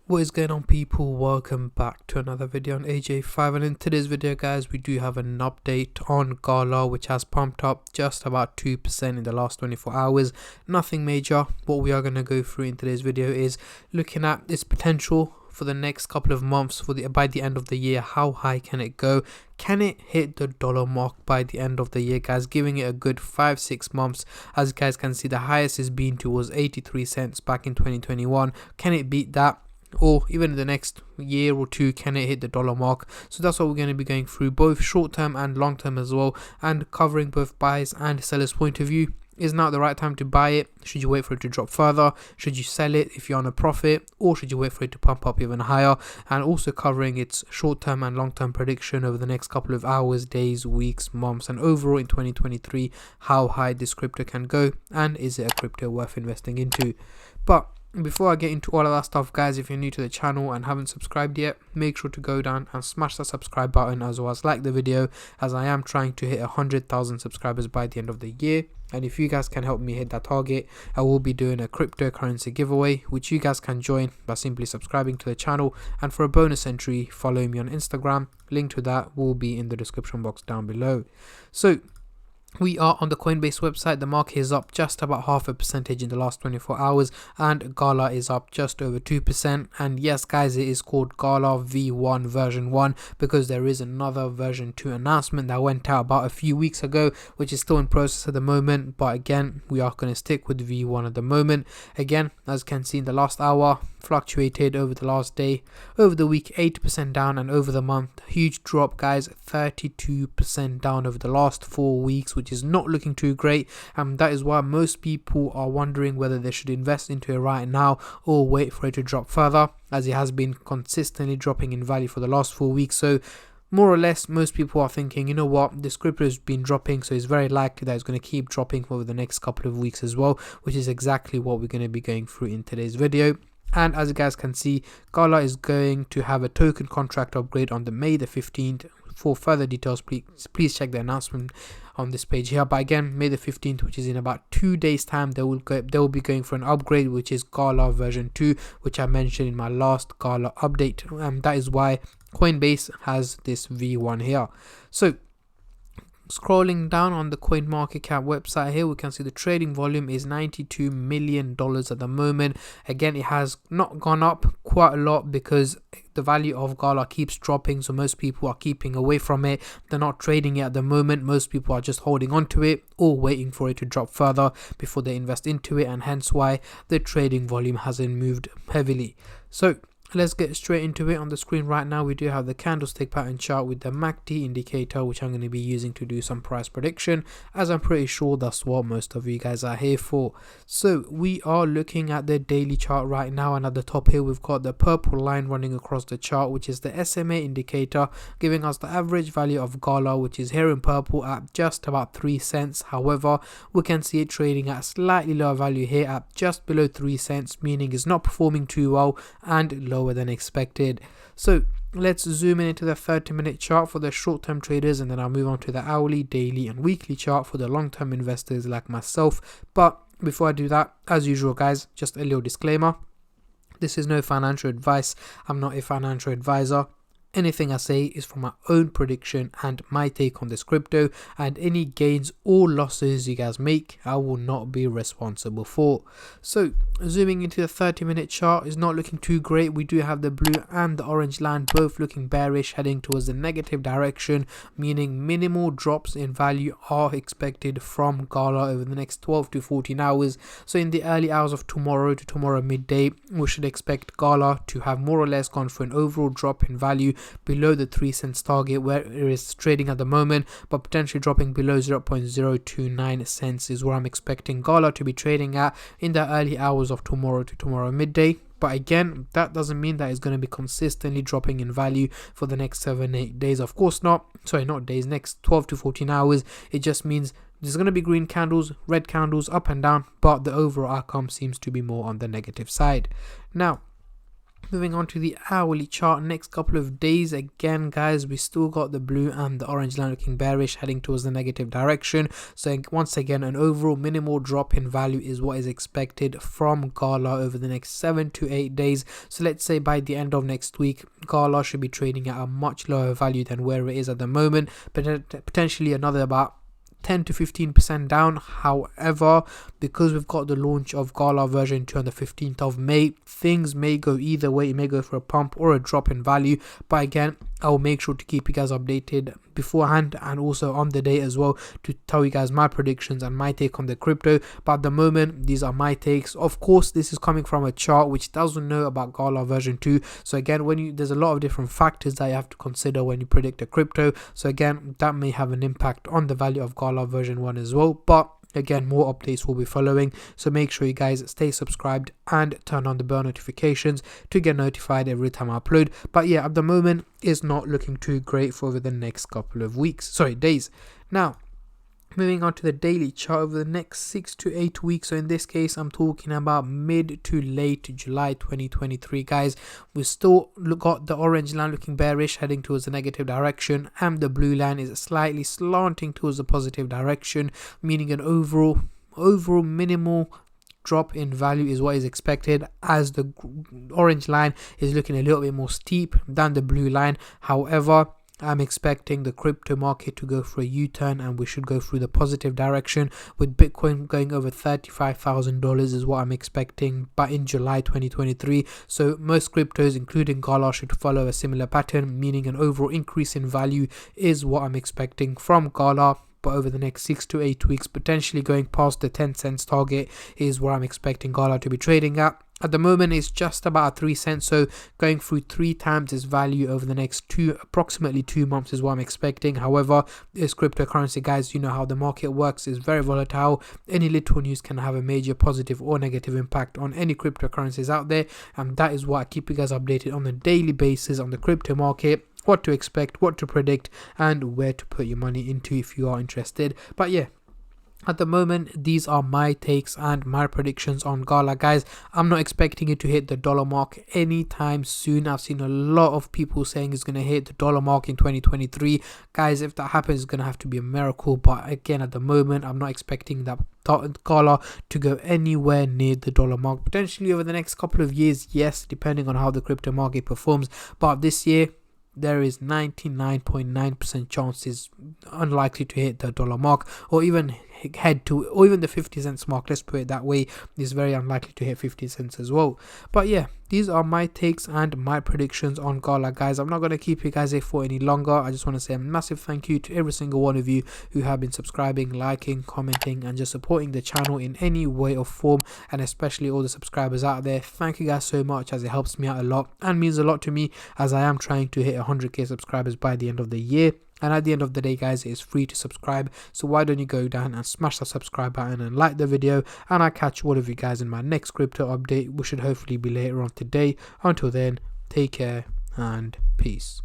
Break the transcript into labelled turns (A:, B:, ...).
A: What is going on, people? Welcome back to another video on AJ5, and in today's video guys we do have an update on Gala, which has pumped up just about 2% in the last 24 hours. Nothing major. What we are going to go through in today's video is looking at its potential for the next couple of months, by the end of the year. How high can it go? Can it hit the dollar mark by the end of the year, guys? Giving it a good 5-6 months. As you guys can see, the highest it's been to was 83 cents back in 2021. Can it beat that? Or even in the next year or two, can it hit the dollar mark? So that's what we're going to be going through, both short term and long term as well, and covering both buyers and sellers point of view. Is now the right time to buy it? Should you wait for it to drop further? Should you sell it if you're on a profit? Or should you wait for it to pump up even higher? And also covering its short term and long term prediction over the next couple of hours, days, weeks, months, and overall in 2023, how high this crypto can go, and is it a crypto worth investing into? But before I get into all of that stuff, guys, if you're new to the channel and haven't subscribed yet, make sure to go down and smash that subscribe button, as well as like the video, as I am trying to hit 100,000 subscribers by the end of the year. And if you guys can help me hit that target, I will be doing a cryptocurrency giveaway, which you guys can join by simply subscribing to the channel. And for a bonus entry, follow me on Instagram. Link to that will be in the description box down below. So we are on the Coinbase website. The market is up just about 0.5% in the last 24 hours, and Gala is up just over 2%. And yes guys, it is called Gala V1 version 1 because there is another version 2 announcement that went out about a few weeks ago, which is still in process at the moment. But again, we are going to stick with V1 at the moment. Again, as you can see, in the last hour fluctuated over the last day, over the week 8% down, and over the month huge drop, guys, 32% down over the last 4 weeks, which is not looking too great. That is why most people are wondering whether they should invest into it right now or wait for it to drop further, as it has been consistently dropping in value for the last 4 weeks. So more or less, most people are thinking, you know what, this crypto has been dropping, so it's very likely that it's going to keep dropping over the next couple of weeks as well, which is exactly what we're going to be going through in today's video. And as you guys can see, Gala is going to have a token contract upgrade on the May the 15th. For further details, please check the announcement on this page here. But again, May the 15th, which is in about 2 days time, they will be going for an upgrade, which is Gala version 2, which I mentioned in my last Gala update. And that is why Coinbase has this V1 here. So scrolling down on the CoinMarketCap website here, we can see the trading volume is $92 million at the moment. Again, it has not gone up quite a lot because the value of Gala keeps dropping, so most people are keeping away from it. They're not trading it at the moment. Most people are just holding on to it or waiting for it to drop further before they invest into it, and hence why the trading volume hasn't moved heavily. So let's get straight into it. On the screen right now, we do have the candlestick pattern chart with the MACD indicator, which I'm going to be using to do some price prediction, as I'm pretty sure that's what most of you guys are here for. So we are looking at the daily chart right now, and at the top here we've got the purple line running across the chart, which is the SMA indicator, giving us the average value of Gala, which is here in purple at just about 3 cents. However, we can see it trading at a slightly lower value here at just below 3 cents, meaning it's not performing too well and lower than expected. So let's zoom in into the 30-minute chart for the short-term traders, and then I'll move on to the hourly, daily, and weekly chart for the long-term investors like myself. But before I do that, as usual guys, just a little disclaimer: this is no financial advice. I'm not a financial advisor. Anything I say is from my own prediction and my take on this crypto, and any gains or losses you guys make, I will not be responsible for. So zooming into the 30-minute chart, is not looking too great. We do have the blue and the orange line both looking bearish, heading towards the negative direction, meaning minimal drops in value are expected from Gala over the next 12 to 14 hours. So in the early hours of tomorrow to tomorrow midday, we should expect Gala to have more or less gone for an overall drop in value below the 3 cents target where it is trading at the moment, but potentially dropping below 0.029 cents is where I'm expecting Gala to be trading at in the early hours of tomorrow to tomorrow midday. But again, that doesn't mean that it's going to be consistently dropping in value for the next 7-8 days. Of course not. Sorry, not days, next 12 to 14 hours. It just means there's going to be green candles, red candles, up and down, but the overall outcome seems to be more on the negative side. Now, Moving on to the hourly chart, next couple of days, again guys, we still got the blue and the orange line looking bearish, heading towards the negative direction. So once again, an overall minimal drop in value is what is expected from Gala over the next 7 to 8 days. So let's say by the end of next week, Gala should be trading at a much lower value than where it is at the moment, but potentially another about 10 to 15% down. However, because we've got the launch of Gala version 2 on the 15th of May, things may go either way. It may go for a pump or a drop in value, but again, I will make sure to keep you guys updated beforehand and also on the day as well to tell you guys my predictions and my take on the crypto. But at the moment, these are my takes. Of course, this is coming from a chart which doesn't know about Gala version 2. So again, there's a lot of different factors that you have to consider when you predict a crypto. So again, that may have an impact on the value of Gala version 1 as well. But again, more updates will be following, so make sure you guys stay subscribed and turn on the bell notifications to get notified every time I upload. But yeah, at the moment, it's not looking too great for over the next couple of days. Now, moving on to the daily chart over the next 6 to 8 weeks. So in this case, I'm talking about mid to late July 2023, guys. We still got the orange line looking bearish, heading towards the negative direction, and the blue line is slightly slanting towards the positive direction, meaning an overall minimal drop in value is what is expected, as the orange line is looking a little bit more steep than the blue line. However, I'm expecting the crypto market to go for a U-turn, and we should go through the positive direction, with Bitcoin going over $35,000 is what I'm expecting by in July 2023. So most cryptos, including Gala, should follow a similar pattern, meaning an overall increase in value is what I'm expecting from Gala. But over the next 6 to 8 weeks, potentially going past the 10 cents target is where I'm expecting Gala to be trading at. At the moment, it's just about 3 cents, so going through 3 times its value over the next approximately 2 months is what I'm expecting. However, this cryptocurrency, guys, you know how the market works, is very volatile. Any little news can have a major positive or negative impact on any cryptocurrencies out there, and that is why I keep you guys updated on a daily basis on the crypto market, what to expect, what to predict, and where to put your money into if you are interested. But yeah, at the moment, these are my takes and my predictions on Gala, guys. I'm not expecting it to hit the dollar mark anytime soon. I've seen a lot of people saying it's going to hit the dollar mark in 2023. Guys, if that happens, it's going to have to be a miracle. But again, at the moment, I'm not expecting that Gala to go anywhere near the dollar mark. Potentially over the next couple of years, yes, depending on how the crypto market performs. But this year, there is 99.9% chances unlikely to hit the dollar mark, or even the 50 cents mark. Let's put it that way. It's very unlikely to hit 50 cents as well. But yeah, these are my takes and my predictions on Gala, guys. I'm not going to keep you guys here for any longer. I just want to say a massive thank you to every single one of you who have been subscribing, liking, commenting, and just supporting the channel in any way or form, and especially all the subscribers out there. Thank you guys so much, as it helps me out a lot and means a lot to me, as I am trying to hit 100k subscribers by the end of the year. And at the end of the day, guys, it is free to subscribe, so why don't you go down and smash that subscribe button and like the video, and I'll catch all of you guys in my next crypto update, which should hopefully be later on today. Until then, take care and peace.